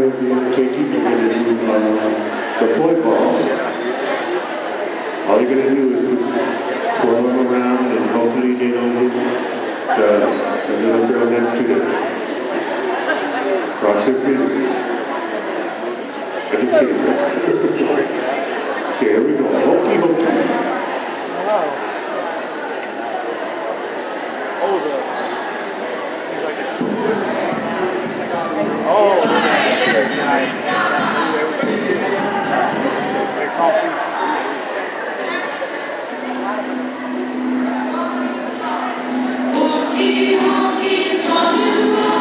would be taking you into the boy balls. All you're going to do is just twirl them around and hopefully they don't hit the little girl next to you. Cross your fingers. I just kidding. Okay, here we go. Hokey hokey. Honky, honky, Johnny.